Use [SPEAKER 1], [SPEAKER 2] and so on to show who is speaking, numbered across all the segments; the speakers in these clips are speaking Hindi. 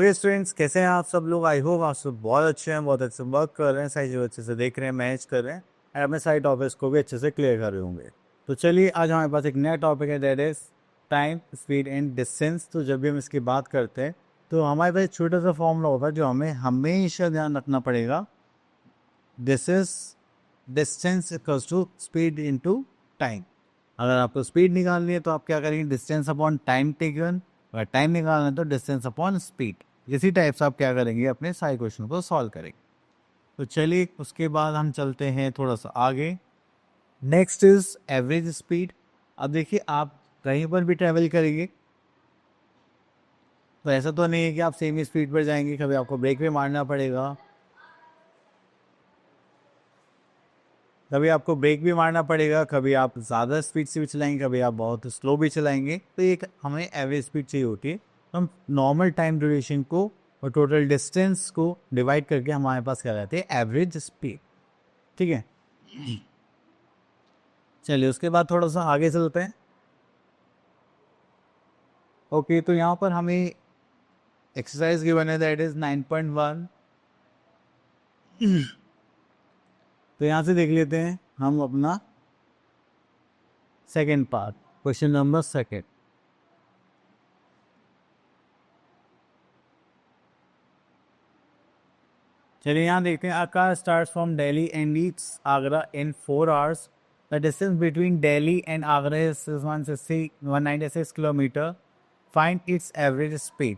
[SPEAKER 1] ओके स्टूडेंट्स, कैसे हैं आप सब लोग? आई होप आप सब बहुत अच्छे हैं, बहुत अच्छे वर्क कर रहे हैं, सारी चीज़ अच्छे से देख रहे हैं, मैनेज कर रहे हैं और अपने सारे टॉपिक्स को भी अच्छे से क्लियर कर रहे होंगे। तो चलिए, आज हमारे पास एक नया टॉपिक है, that is time, speed and distance. तो जब भी हम इसकी बात करते हैं तो हमारे पास एक छोटा सा फॉर्मूला होता है जो हमें हमेशा ध्यान रखना पड़ेगा। This is distance equals to speed into time. अगर आपको स्पीड निकालनी है तो आप क्या करेंगे, डिस्टेंस अपॉन टाइम टेकन। अगर टाइम निकालना है तो डिस्टेंस अपॉन स्पीड। इसी टाइप से आप क्या करेंगे, अपने सारे क्वेश्चन को सॉल्व करेंगे। तो चलिए, उसके बाद हम चलते हैं थोड़ा सा आगे। Next is average speed. अब देखिए, आप कहीं पर भी ट्रेवल करेंगे तो ऐसा तो नहीं है कि आप सेम ही स्पीड पर जाएंगे, कभी आपको ब्रेक भी मारना पड़ेगा, कभी आपको ब्रेक भी मारना पड़ेगा, कभी आप ज़्यादा स्पीड से भी चलाएंगे, कभी आप बहुत स्लो भी चलाएंगे। तो एक हमें एवरेज स्पीड चाहिए होती है। तो हम नॉर्मल टाइम ड्यूरेशन को और टोटल डिस्टेंस को डिवाइड करके हमारे पास क्या रहती है, एवरेज स्पीड। ठीक है, चलिए उसके बाद थोड़ा सा आगे चलते हैं। ओके, तो यहाँ पर हमें एक्सरसाइज गिवन है, दैट इज 9.1। तो यहाँ से देख लेते हैं हम अपना second part, question number second. चलिए यहाँ देखते हैं, a car start from Delhi and reach Agra in 4 hours. The distance between Delhi and Agra is 196 kilometre. Find its average speed.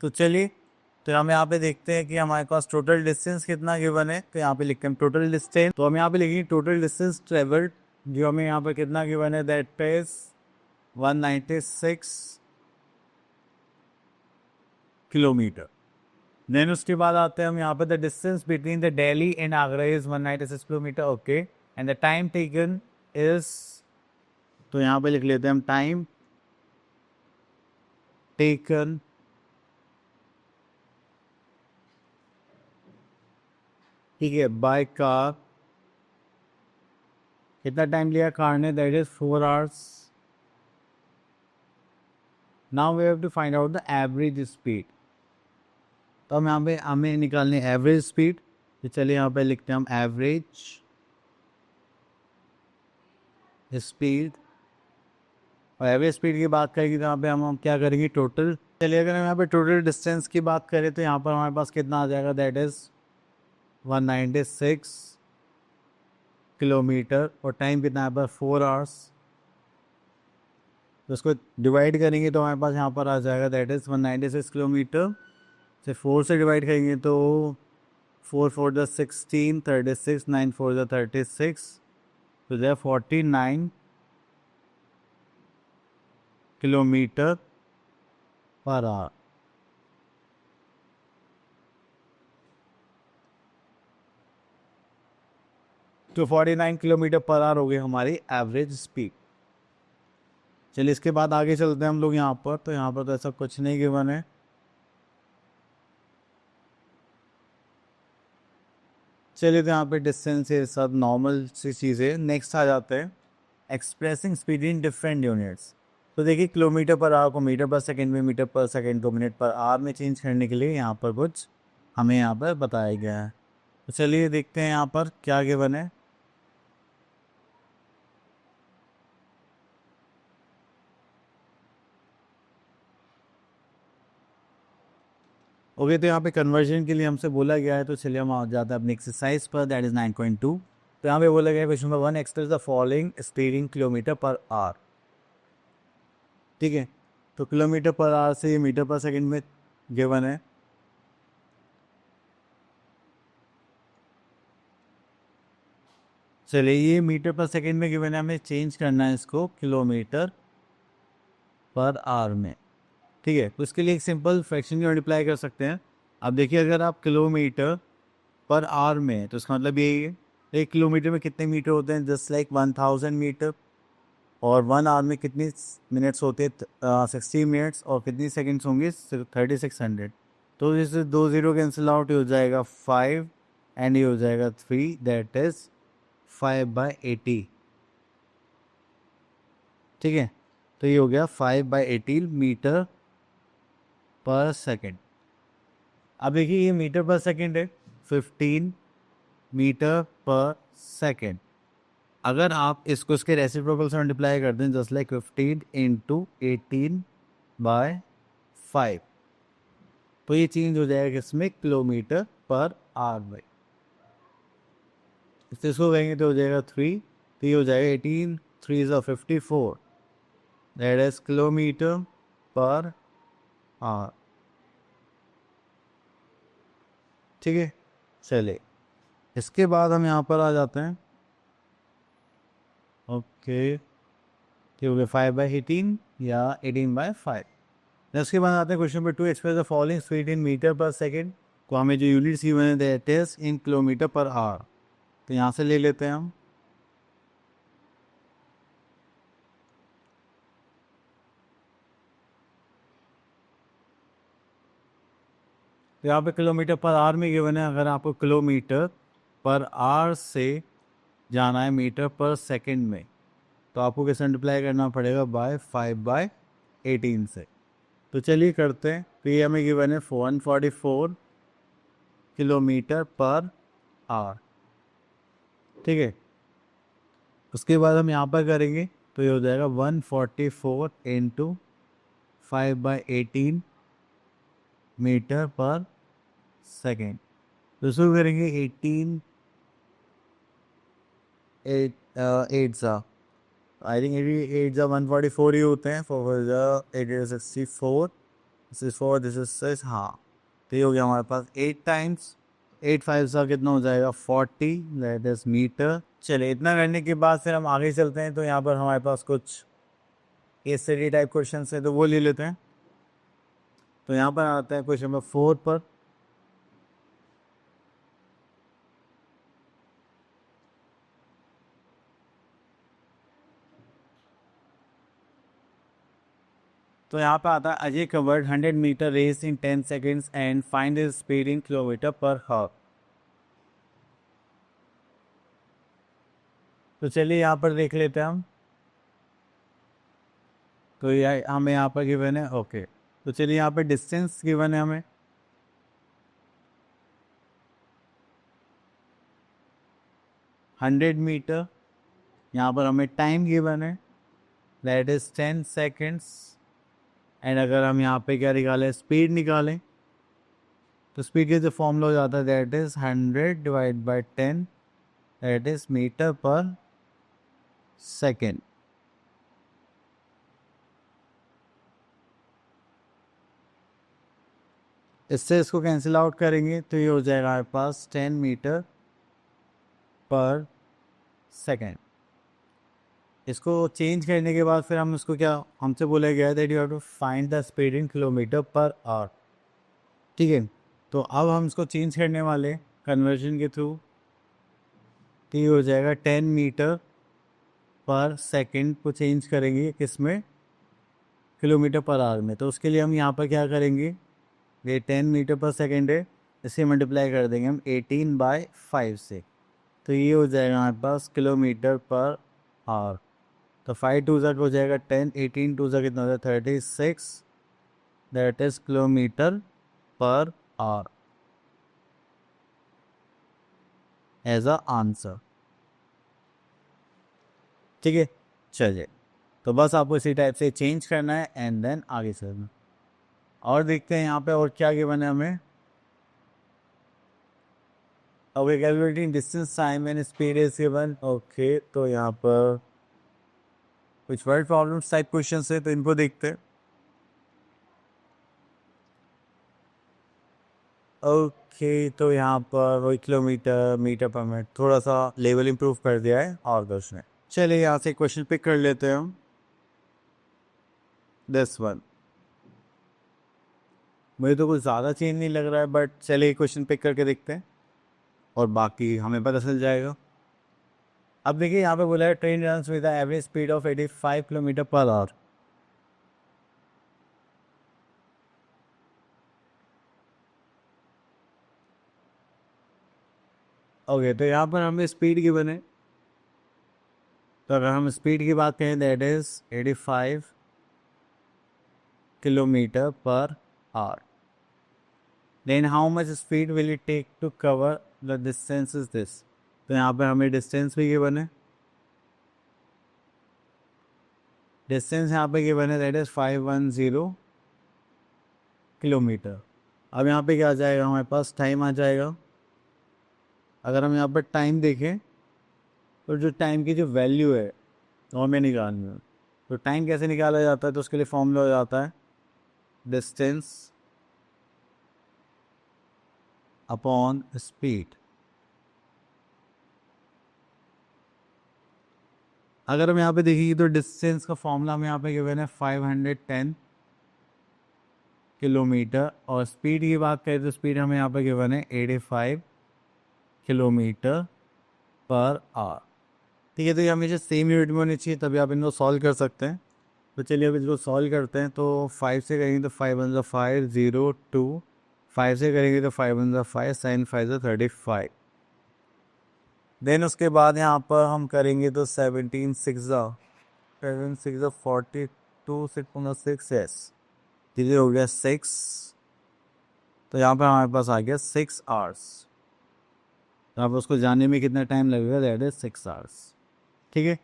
[SPEAKER 1] तो चलिए, तो हम यहाँ पे देखते हैं कि हमारे पास टोटल डिस्टेंस कितना गिवन है। तो यहाँ पे लिखते हैं टोटल डिस्टेंस। तो हम यहाँ पे लिखेंगे टोटल डिस्टेंस ट्रेवल्ड, जो हमें यहाँ पे कितना गिवन है, दैट इज 196 किलोमीटर। देन उसके बाद आते हैं हम यहाँ पे, the distance between the Delhi and Agra is 196 kilometre. Okay, and the time taken is, तो यहाँ पे लिख लेते हैं हम टाइम टेकन, ठीक है, बाय कार। कितना टाइम लिया कार ने, that is 4 hours. Now we have to find out the average speed. तो हम यहाँ पे हमें निकालने एवरेज स्पीड। तो चलिए यहाँ पे लिखते हैं हम एवरेज स्पीड। और एवरेज स्पीड की बात करेंगे तो यहाँ पे हम क्या करेंगे, टोटल। चलिए, अगर हम यहाँ पे टोटल डिस्टेंस की बात करें तो यहाँ पर हमारे पास कितना आ जाएगा, दैट इज 196 किलोमीटर। और टाइम कितना है पर 4 आवर्स। तो उसको डिवाइड करेंगे तो हमारे पास यहाँ पर आ जाएगा, दैट इज 196 किलोमीटर से 4 से डिवाइड करेंगे तो 4 4 द 16, 36, 9 4 द 36, तो दे 49 किलोमीटर पर आवर। तो 49 किलोमीटर पर आवर हो गई हमारी एवरेज स्पीड। चलिए, इसके बाद आगे चलते हैं हम लोग यहाँ पर। तो यहाँ पर तो ऐसा कुछ नहीं गिवन है। चलिए, तो यहाँ पे डिस्टेंस ये सब नॉर्मल सी चीज़ें। नेक्स्ट आ जाते हैं, expressing speed in different units. तो देखिए, किलोमीटर पर आवर को मीटर पर सेकंड में, मीटर पर सेकंड को मिनट पर आवर में चेंज करने के लिए यहाँ पर कुछ हमें यहाँ पर बताया गया है। तो चलिए देखते हैं यहाँ पर क्या गिवन है। ओके, तो यहाँ पे कन्वर्जन के लिए हमसे बोला गया है। तो चलिए हम आ जाते हैं अपनी एक्सरसाइज पर, दैट इज 9.2। तो यहाँ पे बोला गया है, question number 1, express the following speed in kilometre per hour. ठीक है, तो किलोमीटर पर आवर से ये मीटर पर सेकंड में गिवन है। चलिए, ये मीटर पर सेकंड में गिवन है, हमें चेंज करना है इसको किलोमीटर पर आवर में। ठीक है, तो इसके लिए एक सिंपल फ्रैक्शन मल्टीप्लाई कर सकते हैं। अब देखिए, अगर आप किलोमीटर पर आवर में है तो इसका मतलब यही है, 1 किलोमीटर में कितने मीटर होते हैं, जस्ट लाइक 1000 मीटर। और 1 आवर में कितनी मिनट्स होते हैं, 60 मिनट्स। और कितनी सेकंड्स होंगे, 3600। तो जैसे 2 0 कैंसिल आउट हो जाएगा 5, एंड ये हो जाएगा 3, दैट इज 5/80। ठीक है, तो ये हो गया 5/80 मीटर पर सेकेंड। अब देखिए ये मीटर पर सेकेंड है, 15 मीटर पर सेकेंड। अगर आप इसको इसके रेसिप्रोकल से मल्टीप्लाई कर दें, जस्ट लाइक 15 इंटू 18/5, तो ये चेंज हो जाएगा किसमें, किलोमीटर पर आवर में। इसको कहेंगे तो हो जाएगा 3, तो ये हो जाएगा 18 3 is 54, that is kilometre per hour. ठीक है, चलिए इसके बाद हम यहाँ पर आ जाते हैं। ओके, ठीक हो गया 5/18 या 18/5। उसके बाद आते हैं question number 2, express the following speed in metre per second. को हमें जो यूनिट्स गिवन है that is in kilometre per hour, तो यहाँ से ले लेते हैं हम। तो यहाँ पे किलोमीटर पर आवर में गिवन है। अगर आपको किलोमीटर पर आवर से जाना है मीटर पर सेकंड में, तो आपको कैसे मल्टीप्लाई करना पड़ेगा, बाय 5/18 से। तो चलिए करते हैं। तो ये हमें गिवन है 144 किलोमीटर पर आवर। ठीक है, उसके बाद हम यहाँ पर करेंगे तो ये हो जाएगा 144 इंटू 5/18 मीटर पर सेकेंड। तो इसको करेंगे 18 8 सा, आई थिंक 8 सा 144 ही होते हैं। 64 दिस इज 4 दिस इज 6, हाँ। तो ये हो गया हमारे पास 8 टाइम्स 8 5 सा कितना हो जाएगा 40, दैट इज मीटर। चलिए इतना करने के बाद फिर हम आगे चलते हैं। तो यहाँ पर हमारे पास कुछ केस स्टडी टाइप क्वेश्चन है, तो वो ले लेते हैं। तो यहाँ पर आता है क्वेश्चन नंबर 4 पर। तो यहाँ पे आता है Ajay covered 100 metre race in 10 seconds and find his speed in kilometre per hour. तो चलिए यहाँ पर देख लेते हैं हम। तो ये हमें यहाँ पर गिवन है, ओके। तो चलिए यहाँ पे डिस्टेंस गिवन है हमें, हंड्रेड मीटर। यहाँ पर हमें टाइम गिवन है दैट इज 10 सेकेंड्स। एंड अगर हम यहाँ पे क्या निकालें, स्पीड निकालें, तो स्पीड के जो फॉर्मूला हो जाता है that is 100/10, that is metre per second. इससे इसको कैंसिल आउट करेंगे तो ये हो जाएगा हमारे पास 10 मीटर पर सेकेंड। इसको चेंज करने के बाद फिर हम इसको क्या, हमसे बोला गया है that you have to find the speed in kilometre per hour. ठीक है, तो अब हम इसको चेंज करने वाले कन्वर्जन के थ्रू। तो ये हो जाएगा 10 मीटर पर सेकेंड को चेंज करेंगे किसमें, किलोमीटर पर आवर में। तो उसके लिए हम यहाँ पर क्या करेंगे, ये 10 मीटर पर सेकेंड है, इसे मल्टीप्लाई कर देंगे हम 18/5 से। तो ये हो जाएगा हमारे पास किलोमीटर पर आवर। तो 5 2 ज़ा हो जाएगा 10, 18 2 ज़ा कितना हो जाएगा 36, that is kilometre per hour as a answer. ठीक है, चलिए तो बस आपको इसी टाइप से चेंज करना है एंड देन आगे चलना। और देखते हैं यहाँ पे और क्या गिवन है हमें। Okay, calculating distance time and speed is given. Okay, तो यहाँ पर कुछ वर्ड प्रॉब्लम्स टाइप क्वेश्चन है, तो इनको देखते हैं। ओके, तो यहाँ पर वही किलोमीटर मीटर पर मिनट, थोड़ा सा लेवल इंप्रूव कर दिया है और कुछ नहीं। चलिए यहाँ से क्वेश्चन पिक कर लेते हैं हम, दिस वन। मुझे तो कुछ ज़्यादा चेंज नहीं लग रहा है, बट चलिए क्वेश्चन पिक करके देखते हैं और बाकी हमें पता चल जाएगा। अब देखिए यहाँ पे बोला है train runs with average speed of 85 kilometre per our. Okay, तो यहाँ पर हमें स्पीड की बने, तो अगर हम स्पीड की बात करें दैट इज 85 किलोमीटर पर r. Then how much speed will it take to cover the distance is this? तो यहाँ पे हमें डिस्टेंस भी गिवन है, डिस्टेंस यहाँ पे गिवन है, दैट इज 510 किलोमीटर. अब यहाँ पे क्या आ जाएगा, हमारे पास टाइम आ जाएगा. अगर हम यहाँ पर टाइम देखें तो जो टाइम की जो वैल्यू है वो हमें निकालनी है. तो टाइम कैसे निकाला जाता है, तो उसके लिए फॉर्मूला हो जाता है डिस्टेंस अपॉन स्पीड. अगर हम यहाँ पे देखेंगे तो डिस्टेंस का फॉर्मूला हमें यहाँ पे गिवन है 510 किलोमीटर, और स्पीड की बात करें तो स्पीड हमें यहाँ पे गिवन है 85 किलोमीटर पर आवर. ठीक है, तो ये हमेशा सेम यूनिट में होनी चाहिए, तभी आप इनको सॉल्व कर सकते हैं. तो चलिए अब इसको सॉल्व करते हैं. तो 5 से करेंगे तो 5 वन ज़ा 5 0 2, 5 से करेंगे तो 5 वन ज़ा 5 साइन 5 ज़ा 35. देन उसके बाद यहाँ पर हम करेंगे तो 17 6 ज़ा 42 6 यस, धीरे हो गया 6. तो यहाँ पर हमारे पास आ गया 6 आवर्स. तो आप उसको जानने में कितना टाइम लगेगा, दैट इज 6 आवर्स. ठीक है,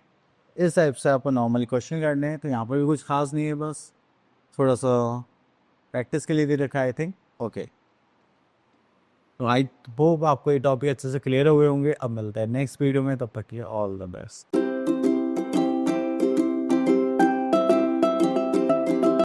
[SPEAKER 1] इस टाइप से आपको नॉर्मली क्वेश्चन करने हैं. तो यहाँ पर भी कुछ खास नहीं है, बस थोड़ा सा प्रैक्टिस के लिए दे रखा है आई थिंक. ओके, तो आई होप आपको ये टॉपिक अच्छे से क्लियर हुए होंगे. अब मिलता है नेक्स्ट वीडियो में, तब तक के ऑल द बेस्ट.